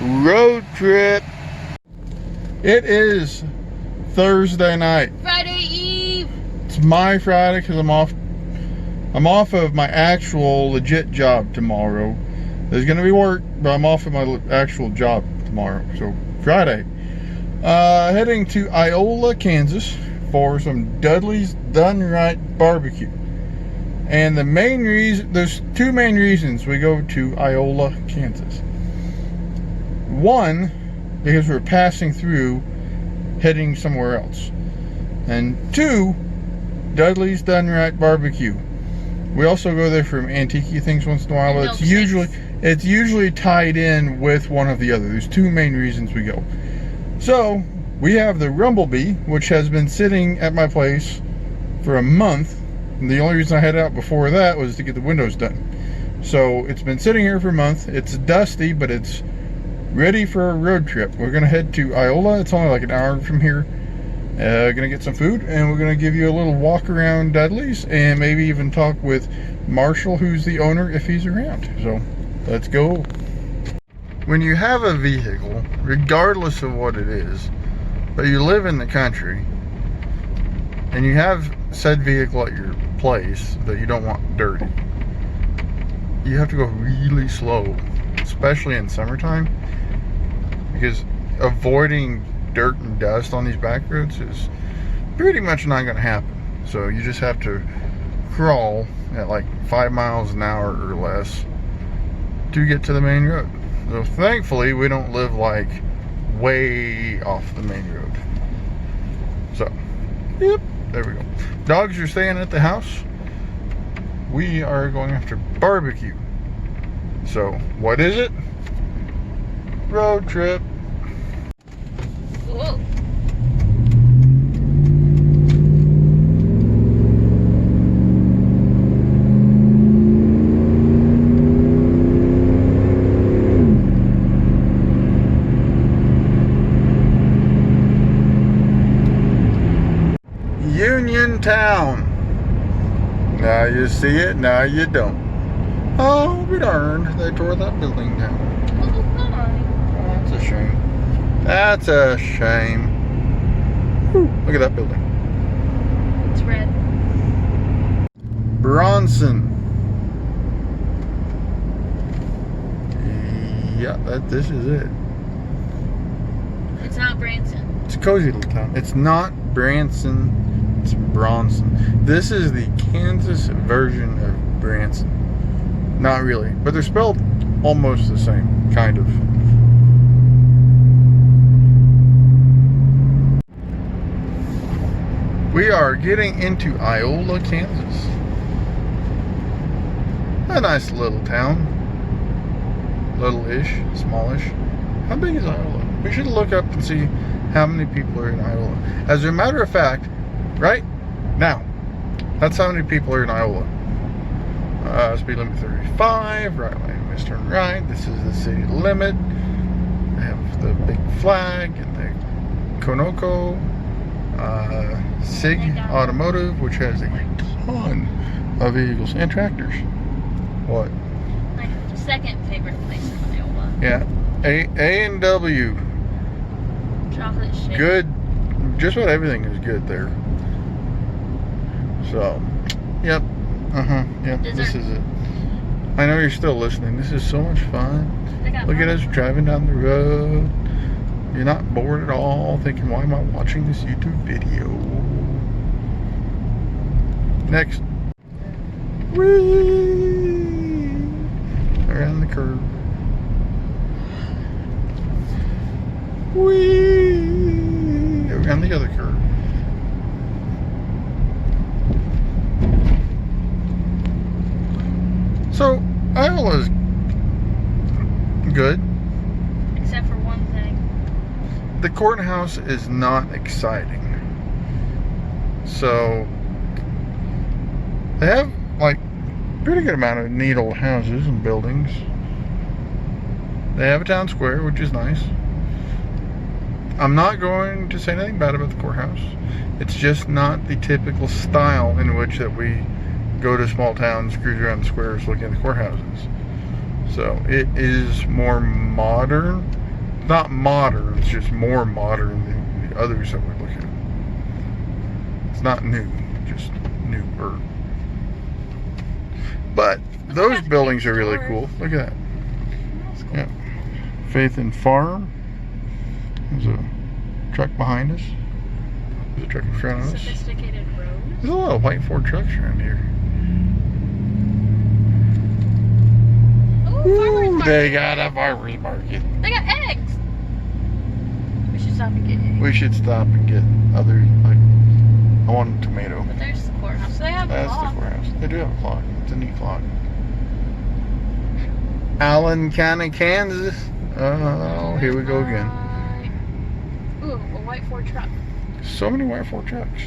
Road trip. It is Thursday night. Friday Eve. It's my Friday because I'm off of my actual legit job tomorrow. There's gonna be work, but I'm off of my actual job tomorrow. So Friday. Heading to Iola, Kansas for some Dudley's Done Right Barbecue. And the main reason, there's two main reasons we go to Iola, Kansas. One, because we're passing through, heading somewhere else. And two, Dudley's Done Right Barbecue. We also go there for antique things once in a while, but it's usually tied in with one of the other. There's two main reasons we go. So, we have the Rumblebee, which has been sitting at my place for a month. And the only reason I had it out before that was to get the windows done. So, it's been sitting here for a month. It's dusty, but it's ready for a road trip. We're gonna head to Iola. It's only like an hour from here. Gonna get some food, and we're gonna give you a little walk around Dudley's, and maybe even talk with Marshall, who's the owner, if he's around. So let's go. When you have a vehicle, regardless of what it is, but you live in the country and you have said vehicle at your place that you don't want dirty, you have to go really slow, especially in summertime, because avoiding dirt and dust on these back roads is pretty much not going to happen. So you just have to crawl at like 5 miles an hour or less to get to the main road. So thankfully we don't live like way off the main road. So yep, there we go. Dogs are staying at the house. We are going after barbecue. So what is it? Road trip. Whoa. Uniontown. Now you see it, now you don't. Oh, be darned, they tore that building down. Oh, hi. Oh, that's a shame. That's a shame. Whew, look at that building. It's red. Bronson. Yeah, this is it. It's not Branson. It's a cozy little town. It's not Branson, it's Bronson. This is the Kansas version of Branson. Not really, but they're spelled almost the same, kind of. We are getting into Iola, Kansas. A nice little town. Little-ish, smallish. How big is Iola? We should look up and see how many people are in Iola. As a matter of fact, right now, that's how many people are in Iola. Speed limit 35, right lane, must turn right. This is the city limit. They have the big flag and the Konoko. SIG Automotive, which has a ton of vehicles and tractors. What? My second favorite place in Iowa. Yeah, A&W. Chocolate shake. Good. Just about everything is good there. So, yep. Yep. Dessert. This is it. I know you're still listening. This is so much fun. Look at us driving down the road. You're not bored at all, thinking, why am I watching this YouTube video? Next. Whee! Around the curve. Whee! Around the other curve. So, Iola's good. the courthouse is not exciting. So they have like pretty good amount of neat old houses and buildings. They have a town square, which is nice. I'm not going to say anything bad about the courthouse. It's just not the typical style in which that we go to small towns, cruise around the squares, looking at the courthouses. So it is more modern. Not modern, it's just more modern than the others that we're looking at. It's not new, just newer. But those buildings are really cool. Look at that. Yeah. Faith and Farm. There's a truck behind us. There's a truck in front of us. Sophisticated road. There's a lot of white Ford trucks around here. Ooh, They got a farmer's market. They got eggs. We should stop and get eggs. We should stop and get other, like, I want a tomato. But there's the courthouse. So they have a That's clock. the courthouse. They do have a clock. It's a neat clock. Allen County, Kansas. Oh, here we go again. Ooh, a white Ford truck. So many white Ford trucks.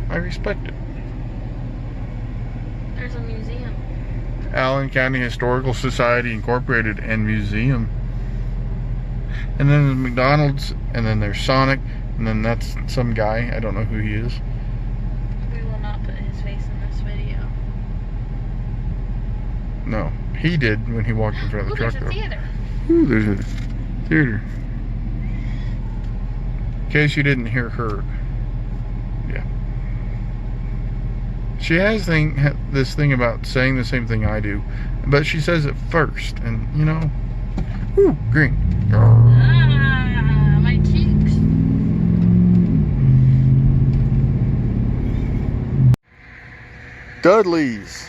I respect it. There's a museum. Allen County Historical Society Incorporated and Museum. And then there's McDonald's, and then there's Sonic, and then that's some guy. I don't know who he is. We will not put his face in this video. No, he did when he walked in front of the Ooh, truck. there's a theater. Ooh, there's a theater. In case you didn't hear her. Yeah. She has this thing about saying the same thing I do, but she says it first, and you know, ooh, green. Ah, my cheeks. Dudleys.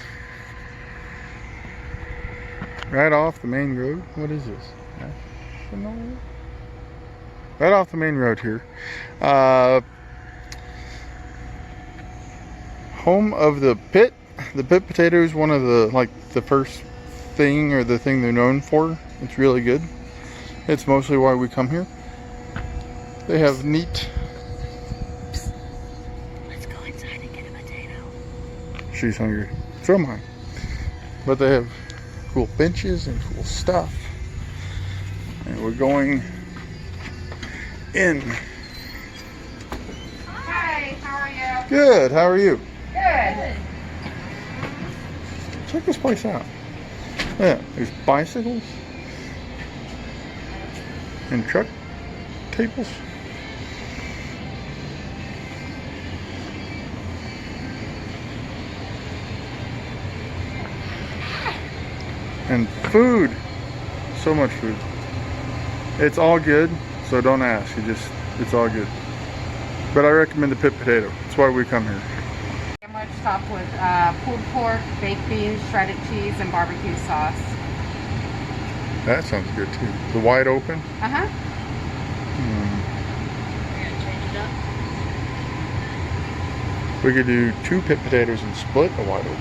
Right off the main road. What is this? Right off the main road here. Home of the pit. The pit potato is one of the first thing, or the thing they're known for. It's really good. It's mostly why we come here. They have neat. Let's go inside and get a potato. She's hungry. So am I. But they have cool benches and cool stuff. And we're going in. Hi, how are you? Good. How are you? Good. Check this place out. Yeah, there's bicycles and truck tables. And food. So much food. It's all good, so don't ask. It's all good. But I recommend the pit potato. That's why we come here. Sandwich topped with pulled pork, baked beans, shredded cheese, and barbecue sauce. That sounds good too. The wide open. Uh-huh. We're gonna change it up. We could do 2 pit potatoes and split a wide open.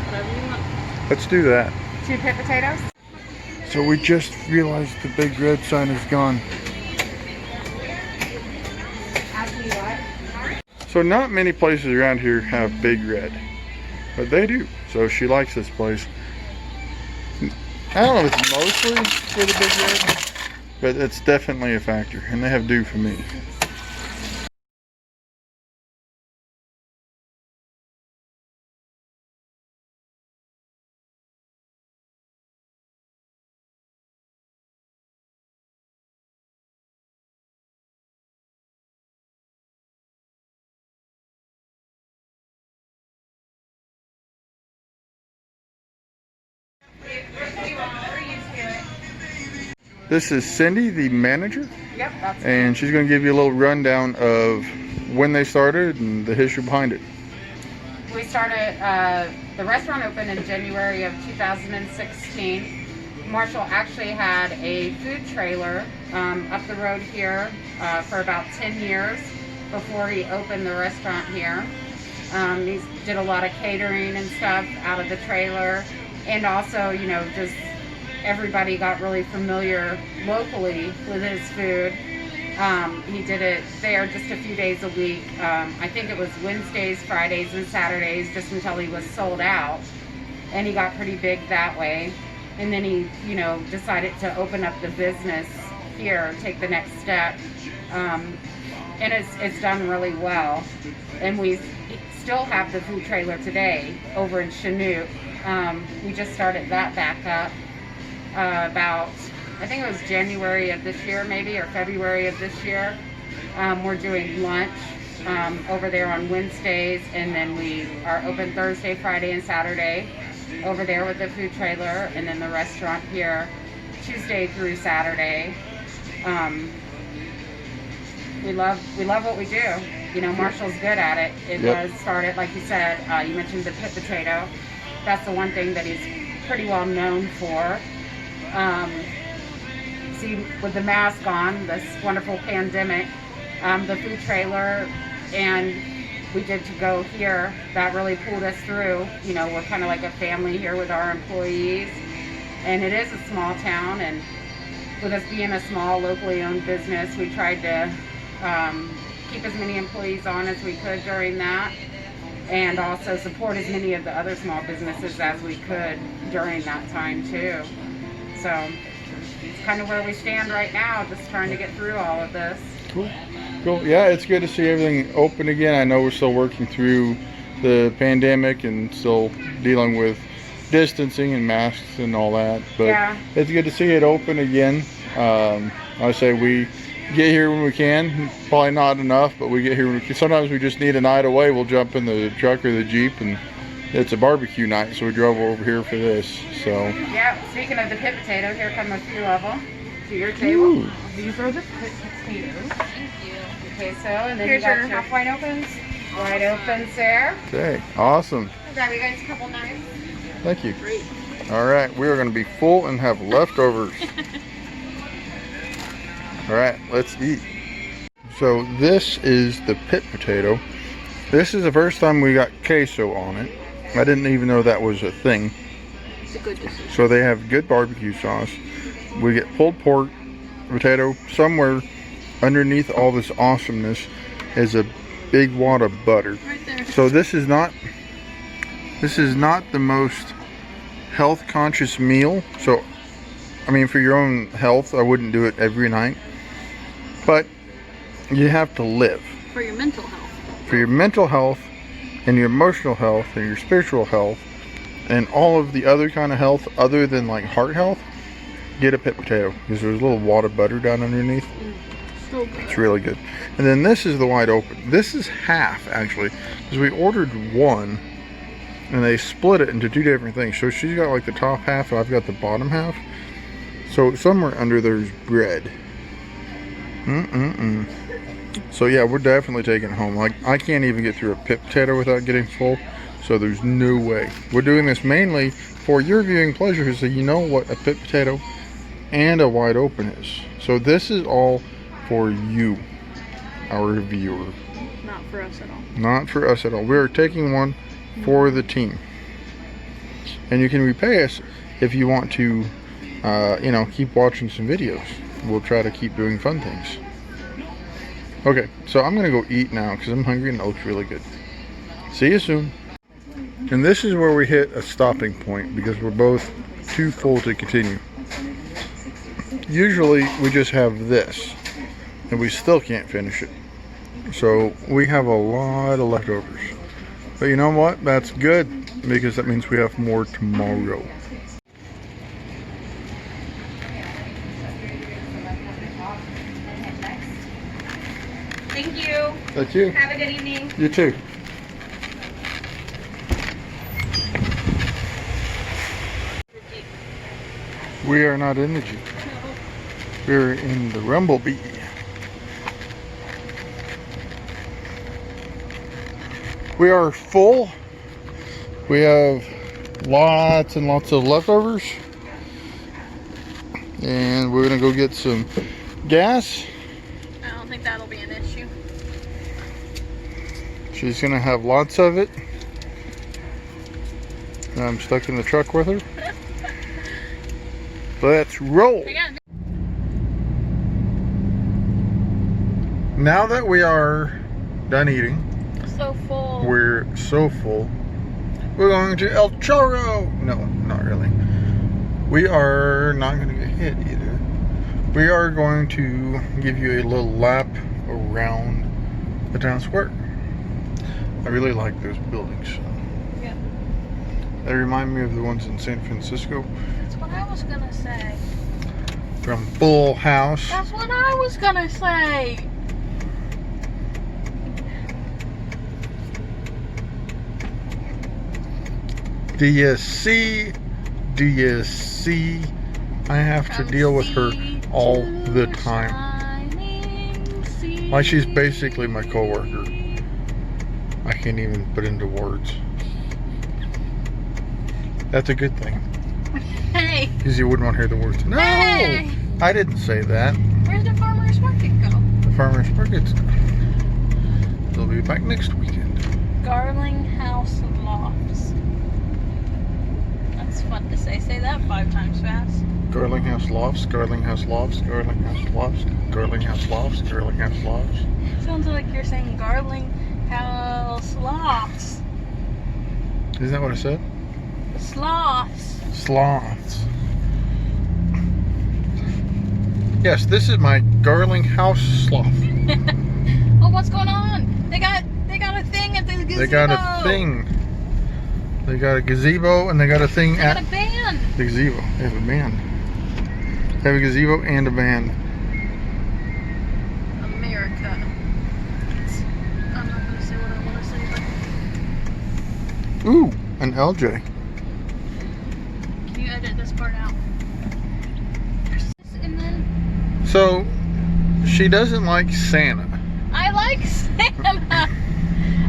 Whatever you want. Let's do that. 2 pit potatoes. So we just realized the big red sign is gone. Actually, what? So not many places around here have big red, but they do. So she likes this place. I don't know if it's mostly for the big red, but it's definitely a factor, and they have due for me. This is Cindy, the manager, Yep, that's it. and she's going to give you a little rundown of when they started and the history behind it. We started, the restaurant opened in January of 2016. Marshall actually had a food trailer up the road here for about 10 years before he opened the restaurant here. He did a lot of catering and stuff out of the trailer, and also, you know, just everybody got really familiar locally with his food. He did it there just a few days a week. I think it was Wednesdays, Fridays, and Saturdays, just until he was sold out. And he got pretty big that way. And then he, you know, decided to open up the business here, take the next step. And it's done really well. And we still have the food trailer today over in Chinook. We just started that back up about, I think it was January of this year maybe, or February of this year. We're doing lunch over there on Wednesdays, and then we are open Thursday, Friday, and Saturday over there with the food trailer, and then the restaurant here Tuesday through Saturday. We love what we do. You know, Marshall's good at it. It was started, like you said, you mentioned the pit potato. That's the one thing that he's pretty well known for. See, with the mask on, this wonderful pandemic, the food trailer, and we did to go here, that really pulled us through. You know, we're kind of like a family here with our employees, and it is a small town, and with us being a small locally owned business, we tried to keep as many employees on as we could during that, and also support as many of the other small businesses as we could during that time too. So it's kind of where we stand right now, just trying to get through all of this. Cool. Cool. Yeah, it's good to see everything open again. I know we're still working through the pandemic and still dealing with distancing and masks and all that, but it's good to see it open again. I say we get here when we can. Probably not enough, but we get here when we can. Sometimes we just need a night away. We'll jump in the truck or the Jeep, and it's a barbecue night, so we drove over here for this. So yeah, speaking of the pit potato, here come a few of them to your table. Ooh. These are the pit potatoes. Thank you. Okay, so and then Here's you got your half wide opens. wide opens there. Okay, awesome. I'll grab you guys a couple knives. Thank you. Great. All right, we are going to be full and have leftovers. All right, let's eat. So this is the pit potato. This is the first time we got queso on it. I didn't even know that was a thing. It's a good decision. So they have good barbecue sauce. We get pulled pork, potato. Somewhere underneath all this awesomeness is a big wad of butter. Right there. So this is not the most health conscious meal. So I mean, for your own health, I wouldn't do it every night. But you have to live. For your mental health. For your mental health and your emotional health and your spiritual health and all of the other kind of health other than like heart health, get a pit potato because there's a little wad of butter down underneath. So good. It's really good. And then this is the wide open. This is half actually because we ordered one and they split it into two different things. So she's got like the top half and I've got the bottom half. So somewhere under there's bread. So yeah, we're definitely taking it home. Like I can't even get through a pit potato without getting full. So there's no way. We're doing this mainly for your viewing pleasure, so you know what a pit potato and a wide open is. So this is all for you, our viewer. Not for us at all. Not for us at all. We're taking one for the team. And you can repay us if you want to, you know, keep watching some videos. We'll try to keep doing fun things. Okay, so I'm gonna go eat now because I'm hungry and it looks really good. See you soon. And this is where we hit a stopping point because we're both too full to continue. Usually we just have this and we still can't finish it. So we have a lot of leftovers. But you know what? That's good because that means we have more tomorrow. Thank you. That's you. Have a good evening. You too. We are not in the Jeep. We're in the Rumblebee. We are full. We have lots and lots of leftovers. And we're gonna go get some gas. I don't think that'll be an issue. She's gonna have lots of it. I'm stuck in the truck with her. Let's roll. Now that we are done eating, So full. we're so full. We're going to El Toro. No, not really. We are not going to get hit either. We are going to give you a little lap around the town square. I really like those buildings. Yeah. They remind me of the ones in San Francisco. That's what I was gonna say. From Full House. That's what I was gonna say. Do you see? Do you see? I have to deal with her all the time. Like she's basically my coworker. I can't even put into words. That's a good thing. Hey. Because you wouldn't want to hear the words. No! Hey. I didn't say that. Where's the farmer's market go? The farmer's market's. They'll be back next weekend. Garling House Lofts. That's fun to say. Say that 5 times fast. Garling House Lofts, Garling House Lofts, Garling House Lofts, Garling House Lofts, Garling House Lofts. Sounds like you're saying Garling House Lofts. Isn't that what I said? Sloths. Sloths. Yes, this is my Garling House sloth. Oh, what's going on? They got a thing at the gazebo. They got a thing. They got a gazebo and they got a thing They at got a band. the gazebo. They have a band. They have a gazebo and a band. America. I'm not gonna say what I want to say, Ooh, an LJ. but can you edit this part out? And then So, she doesn't like Santa. I like Santa.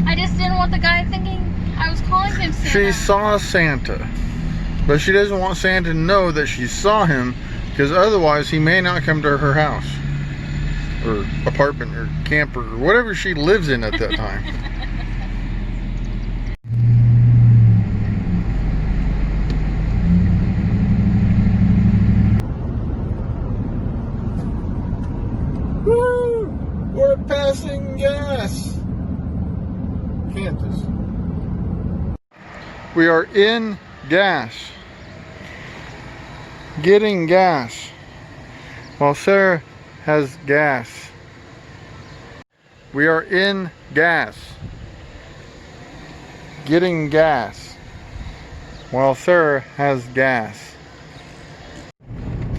I just didn't want the guy thinking I was calling him Santa. She saw Santa, but she doesn't want Santa to know that she saw him, because otherwise he may not come to her house or apartment or camper or whatever she lives in at that time. Woo! We're passing gas. Kansas. We are in gas. Getting gas. While Sarah has gas. We are in gas. Getting gas. While Sarah has gas.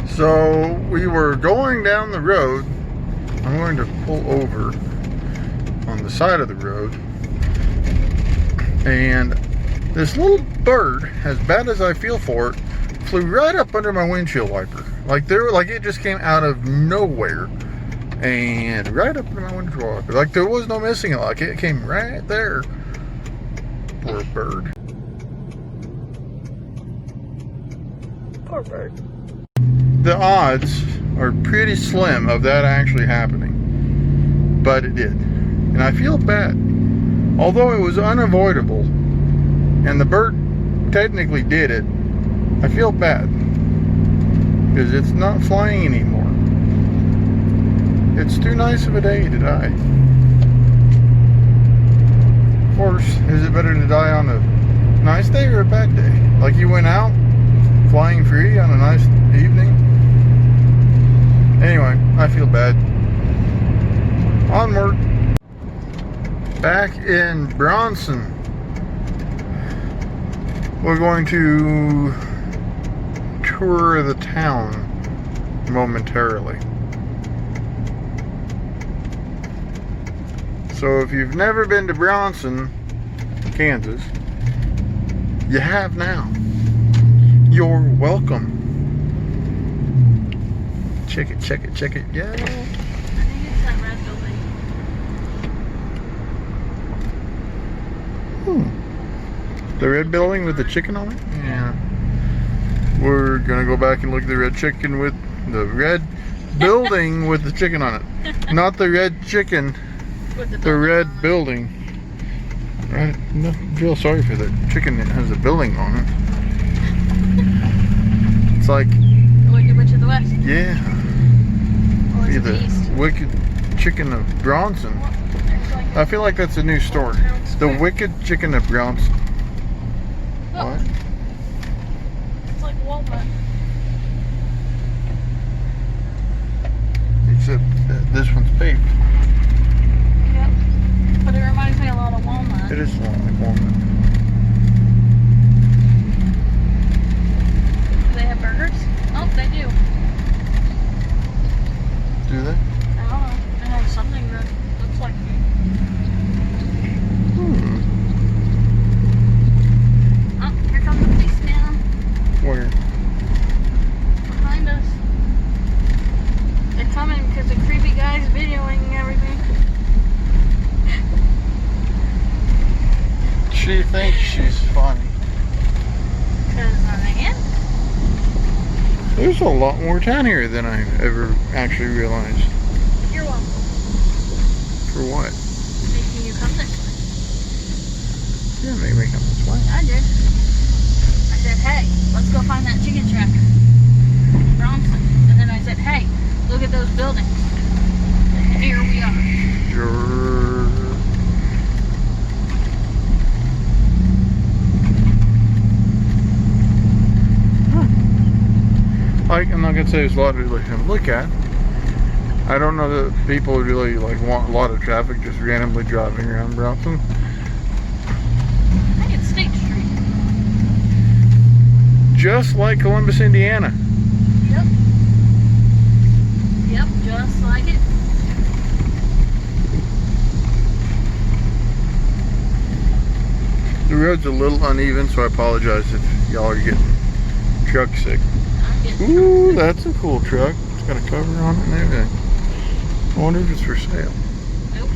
So we were going down the road. I'm going to pull over on the side of the road. And this little bird, as bad as I feel for it, flew right up under my windshield wiper. Like it just came out of nowhere and right up under my windshield wiper. Like there was no missing it. Like it came right there. Poor bird. Poor bird. The odds are pretty slim of that actually happening, but it did, and I feel bad. Although it was unavoidable, and the bird technically did it, I feel bad because it's not flying anymore. It's too nice of a day to die. Of course, is it better to die on a nice day or a bad day? Like you went out flying free on a nice evening? Anyway, I feel bad. Onward. Back in Bronson. We're going to tour the town momentarily. So if you've never been to Bronson, Kansas, you have now. You're welcome. Check it, check it, check it. Yeah. I think it's that red building. The red building with the chicken on it? Yeah. We're gonna go back and look at the red chicken with the red building with the chicken on it. Not the red chicken, With the red building. I feel sorry for the chicken that has a building on it. It's like Like a the west. Yeah. Oh, Be it's the the east. Wicked Chicken of Bronson. Well, there's like I feel like that's a new store. The Wicked Chicken of Bronson. Oh, What? it's like Walmart. Except this one's paved. Yep. But it reminds me a lot of Walmart. It is a lot like Walmart. Do they have burgers? Oh, they do. Do they? I don't know. They have something that looks like food. Oh, here comes the policeman. Where? Behind us. They're coming because the creepy guy's videoing everything. She thinks she's funny. Because I am. There's a lot more town here than I ever actually realized. You're welcome. For what? Making you come this way. Yeah, make me come this way. I did. I said, hey, let's go find that chicken shack. Bronson. And then I said, hey, look at those buildings. And here we are. Sure. Like, I'm not gonna say there's a lot to really look at. I don't know that people really like want a lot of traffic just randomly driving around Bronson. I think it's State Street. Just like Columbus, Indiana. Yep. Yep, just like it. The road's a little uneven, so I apologize if y'all are getting truck sick. I'm getting Ooh, that's a cool truck. It's got a cover on it and everything. I wonder if it's for sale. Nope.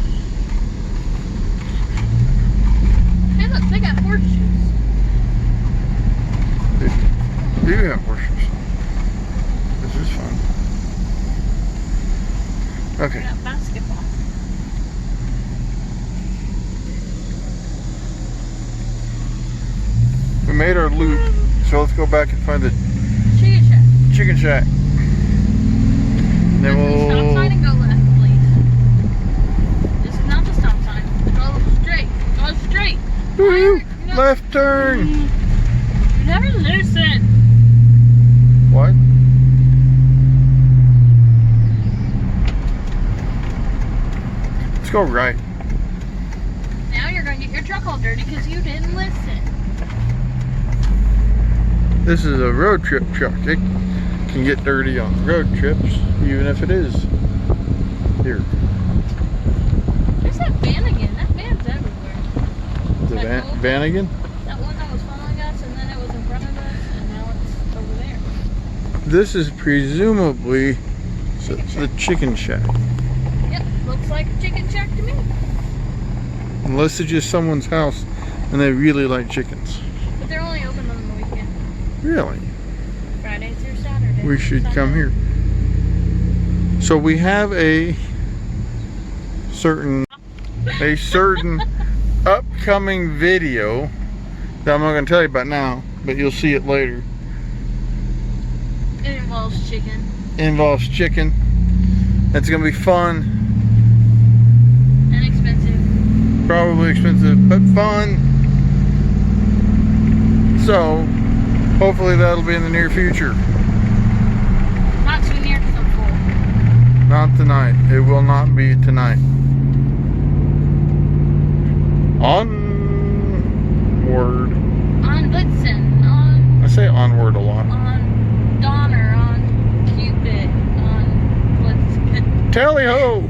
Hey, look, they got horseshoes. They do have horseshoes. This is fun. They Okay. got basketball. We made our loop, so let's go back and find the Chicken shack. chicken shack. And then Stop sign we'll... and go left, please. This is not the stop sign. Go straight. Go straight. Woo, No. left turn. You never listen. What? Let's go right. Now you're going to get your truck all dirty because you didn't listen. This is a road trip truck. It can get dirty on road trips, even if it is here. There's that van again. That van's everywhere. The That old- van again? That one that was following us, and then it was in front of us, and now it's over there. This is presumably the chicken shack. Yep, looks like a chicken shack to me. Unless it's just someone's house and they really like chickens. But they're only open on the weekend. Really? Friday through Saturday. We should come here. So we have a certain upcoming video that I'm not going to tell you about now, but you'll see it later. It involves chicken. It involves chicken. It's going to be fun. And expensive. Probably expensive, but fun. So, hopefully that'll be in the near future. Not too near because I'm full. Not tonight. It will not be tonight. Onward. On Blitzen. On I say onward a lot. Donner. On Cupid. On Blitzen. Tally ho!